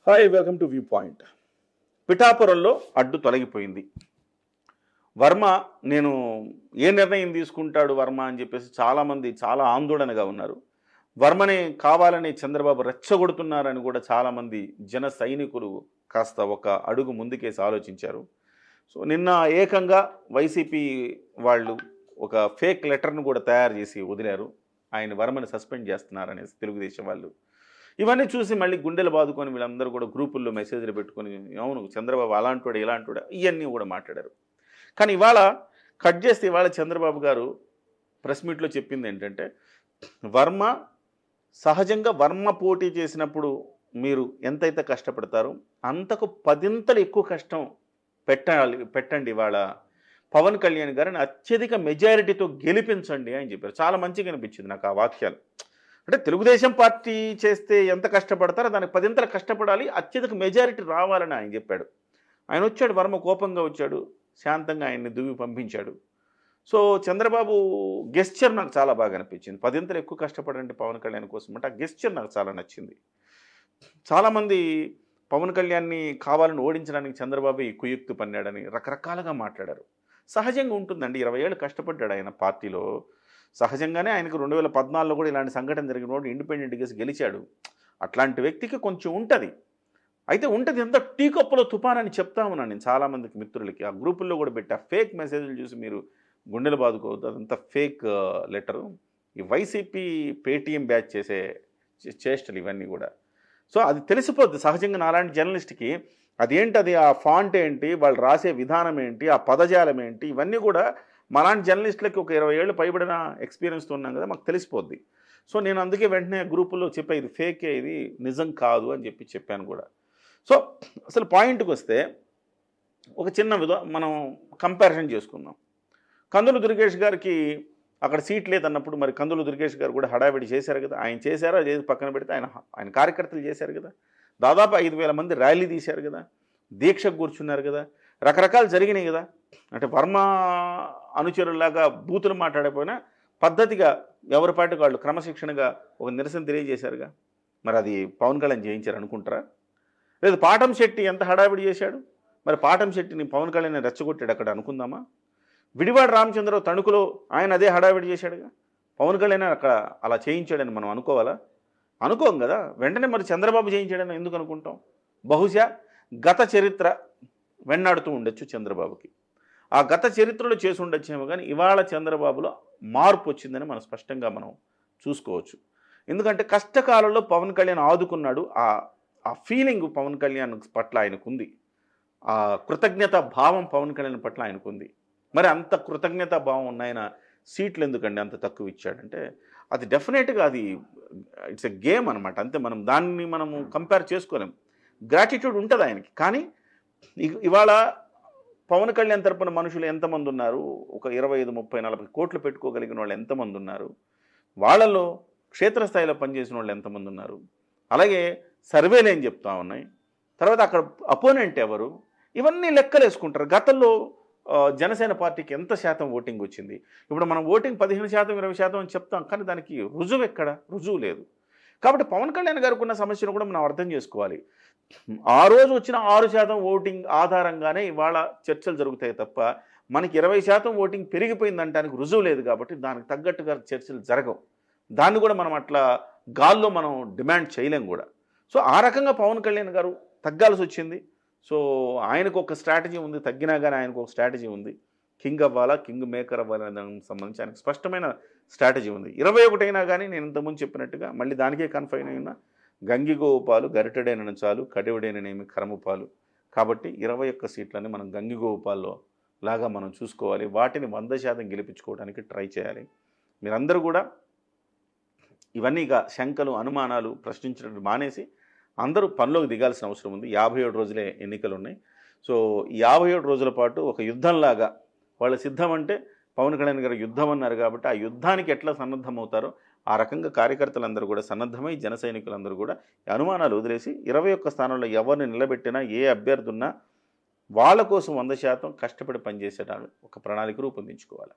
Hi welcome to view point. పిఠాపురంలో అడ్డు తొలగిపోయింది. వర్మ నేను ఏ నిర్ణయం తీసుకుంటాడు వర్మ అని చెప్పేసి చాలామంది చాలా ఆందోళనగా ఉన్నారు. వర్మని కావాలని చంద్రబాబు రెచ్చగొడుతున్నారని కూడా చాలామంది జన సైనికులు కాస్త ఒక అడుగు ముందుకేసి ఆలోచించారు. సో నిన్న ఏకంగా వైసీపీ వాళ్ళు ఒక ఫేక్ లెటర్ను కూడా తయారు చేసి వదిలారు. ఆయన వర్మని సస్పెండ్ చేస్తున్నారనేసి తెలుగుదేశం వాళ్ళు. ఇవన్నీ చూసి మళ్ళీ గుండెలు బాదుకొని వీళ్ళందరూ కూడా గ్రూపుల్లో మెసేజ్లు పెట్టుకొని అవును చంద్రబాబు అలాంటివాడు ఇలాంటివాడు ఇవన్నీ కూడా మాట్లాడారు. కానీ ఇవాళ కట్ చేస్తే ఇవాళ చంద్రబాబు గారు ప్రెస్ మీట్లో చెప్పింది ఏంటంటే వర్మ సహజంగా వర్మ పోటీ చేసినప్పుడు మీరు ఎంతైతే కష్టపడతారో అంతకు పదింతలు ఎక్కువ కష్టం పెట్టండి ఇవాళ పవన్ కళ్యాణ్ గారిని అత్యధిక మెజారిటీతో గెలిపించండి అని చెప్పారు. చాలా మంచిగా అనిపించింది నాకు ఆ వాక్యాలు. అంటే తెలుగుదేశం పార్టీ చేస్తే ఎంత కష్టపడతారో దానికి పదింతలు కష్టపడాలి, అత్యధిక మెజారిటీ రావాలని ఆయన చెప్పాడు. ఆయన వచ్చాడు, వర్మ కోపంగా వచ్చాడు, శాంతంగా ఆయన్ని దువ్వి పంపించాడు. సో చంద్రబాబు గెస్చర్ నాకు చాలా బాగా అనిపించింది. పదింతలు ఎక్కువ కష్టపడండి పవన్ కళ్యాణ్ కోసం అంటే ఆ గెస్చర్ నాకు చాలా నచ్చింది. చాలామంది పవన్ కళ్యాణ్ని కావాలని ఓడించడానికి చంద్రబాబు ఈ కుయుక్తు పన్నాడని రకరకాలుగా మాట్లాడారు. సహజంగా ఉంటుందండి, 20 ఏళ్ళు కష్టపడ్డాడు ఆయన పార్టీలో. సహజంగానే ఆయనకు 2014లో కూడా ఇలాంటి సంఘటన జరిగినప్పుడు ఇండిపెండెంట్ గేసి గెలిచాడు. అట్లాంటి వ్యక్తికి కొంచెం ఉంటుంది. అయితే ఉంటుంది ఎంత టీ కప్పులో తుఫాన్ అని చెప్తా ఉన్నాను నేను చాలామందికి మిత్రులకి. ఆ గ్రూపుల్లో కూడా పెట్టి ఆ ఫేక్ మెసేజ్లు చూసి మీరు గుండెలు బాదుకోవద్దు, అదంతా ఫేక్ లెటరు. ఈ వైసీపీ పేటీఎం బ్యాచ్ చేసే చేష్టలు ఇవన్నీ కూడా. సో అది తెలిసిపోద్ది సహజంగా నాలాంటి జర్నలిస్ట్కి. అదేంటది, ఆ ఫాంట్ ఏంటి, వాళ్ళు రాసే విధానం ఏంటి, ఆ పదజాలం ఏంటి, ఇవన్నీ కూడా మాలాంటి జర్నలిస్టులకి ఒక 20 ఏళ్ళు పైబడిన ఎక్స్పీరియన్స్తో ఉన్నాం కదా, మాకు తెలిసిపోద్ది. సో నేను అందుకే వెంటనే గ్రూపుల్లో చెప్పా ఇది ఫేకే, ఇది నిజం కాదు అని చెప్పాను కూడా. సో అసలు పాయింట్కి వస్తే ఒక చిన్న మనం కంపారిజన్ చేసుకుందాం. కందులు దుర్గేష్ గారికి అక్కడ సీట్ లేదన్నప్పుడు మరి కందులు దుర్గేష్ గారు కూడా హడావిడి చేశారు కదా. ఆయన చేశారో అది పక్కన పెడితే ఆయన కార్యకర్తలు చేశారు కదా. దాదాపు 5,000 మంది ర్యాలీ తీశారు కదా, దీక్షకు కూర్చున్నారు కదా, రకరకాలు జరిగినాయి కదా. అంటే వర్మ అనుచరులాగా బూతులు మాట్లాడకపోయినా పద్ధతిగా ఎవరి పాటికి వాళ్ళు క్రమశిక్షణగా ఒక నిరసన తెలియజేశారుగా. మరి అది పవన్ కళ్యాణ్ చేయించారు అనుకుంటారా? లేదు పాటం శెట్టి ఎంత హడావిడి చేశాడు, మరి పాటం శెట్టిని పవన్ కళ్యాణ్ రెచ్చగొట్టాడు అక్కడ అనుకుందామా? విడివాడ రామచంద్రరావు తణుకులో ఆయన అదే హడావిడి చేశాడుగా. పవన్ కళ్యాణ్ అక్కడ అలా చేయించాడని మనం అనుకోవాలా? అనుకోం కదా. వెంటనే మరి చంద్రబాబు చేయించాడని ఎందుకు అనుకుంటాం? బహుశా గత చరిత్ర వెన్నాడుతూ ఉండొచ్చు చంద్రబాబుకి. ఆ గత చరిత్రలో చేసి ఉండొచ్చేమో కానీ ఇవాళ చంద్రబాబులో మార్పు వచ్చిందని మనం స్పష్టంగా మనం చూసుకోవచ్చు. ఎందుకంటే కష్టకాలంలో పవన్ కళ్యాణ్ ఆదుకున్నాడు. ఆ ఫీలింగ్ పవన్ కళ్యాణ్ పట్ల ఆయనకుంది. ఆ కృతజ్ఞత భావం పవన్ కళ్యాణ్ పట్ల ఆయనకుంది. మరి అంత కృతజ్ఞత భావం ఉన్నాయన సీట్లు ఎందుకండి అంత తక్కువ ఇచ్చాడంటే అది డెఫినెట్గా అది ఇట్స్ ఎ గేమ్ అనమాట. అంతే, మనము కంపేర్ చేసుకోలేం. గ్రాటిట్యూడ్ ఉంటుంది ఆయనకి. కానీ ఇవాళ పవన్ కళ్యాణ్ తరపున మనుషులు ఎంతమంది ఉన్నారు? ఒక 25, 30, 40 కోట్లు పెట్టుకోగలిగిన వాళ్ళు ఎంతమంది ఉన్నారు? వాళ్ళలో క్షేత్రస్థాయిలో పనిచేసిన వాళ్ళు ఎంతమంది ఉన్నారు? అలాగే సర్వేలు ఏం చెప్తా ఉన్నాయి, తర్వాత అక్కడ అపోనెంట్ ఎవరు, ఇవన్నీ లెక్కలు వేసుకుంటారు. గతంలో జనసేన పార్టీకి ఎంత శాతం ఓటింగ్ వచ్చింది? ఇప్పుడు మనం ఓటింగ్ 15%, 20% అని చెప్తాం, కానీ దానికి రుజువు ఎక్కడ? రుజువు లేదు. కాబట్టి పవన్ కళ్యాణ్ గారికి ఉన్న సమస్యను కూడా మనం అర్థం చేసుకోవాలి. ఆ రోజు వచ్చిన 6% ఓటింగ్ ఆధారంగానే ఇవాళ చర్చలు జరుగుతాయి తప్ప మనకి 20% ఓటింగ్ పెరిగిపోయిందంటానికి రుజువు లేదు. కాబట్టి దానికి తగ్గట్టుగా చర్చలు జరగవు. దాన్ని కూడా మనం అట్లా గాల్లో మనం డిమాండ్ చేయలేం కూడా. సో ఆ రకంగా పవన్ కళ్యాణ్ గారు తగ్గాల్సి వచ్చింది. సో ఆయనకు ఒక స్ట్రాటజీ ఉంది, తగ్గినా కానీ ఆయనకు ఒక స్ట్రాటజీ ఉంది. కింగ్ అవ్వాలా, కింగ్ మేకర్ అవ్వాలనే దానికి సంబంధించి ఆయనకు స్పష్టమైన స్ట్రాటజీ ఉంది. 21 అయినా కానీ నేను ఇంతకుముందు చెప్పినట్టుగా మళ్ళీ దానికే కన్ఫైన్ అయినా గంగిగోపాలు గరిటెడైన చాలు కడివడైననేమి కరముపాలు. కాబట్టి 21 సీట్లని మనం గంగిగోపాల్లో లాగా మనం చూసుకోవాలి. వాటిని 100% గెలిపించుకోవడానికి ట్రై చేయాలి. మీరందరూ కూడా ఇవన్నీ ఇక శంకలు అనుమానాలు ప్రశ్నించడం మానేసి అందరూ పనిలోకి దిగాల్సిన అవసరం ఉంది. 57 రోజులే ఎన్నికలు ఉన్నాయి. సో 57 రోజుల పాటు ఒక యుద్ధంలాగా వాళ్ళు సిద్ధం అంటే పవన్ కళ్యాణ్ గారు యుద్ధం అన్నారు కాబట్టి ఆ యుద్ధానికి ఎట్లా సన్నద్ధమవుతారో ఆ రకంగా కార్యకర్తలందరూ కూడా సన్నద్ధమై జన సైనికులందరూ కూడా అనుమానాలు వదిలేసి 21 స్థానంలో ఎవరిని నిలబెట్టినా ఏ అభ్యర్థి ఉన్నా వాళ్ళ కోసం 100% కష్టపడి పనిచేసేటాన్ని ఒక ప్రణాళిక రూపొందించుకోవాలి.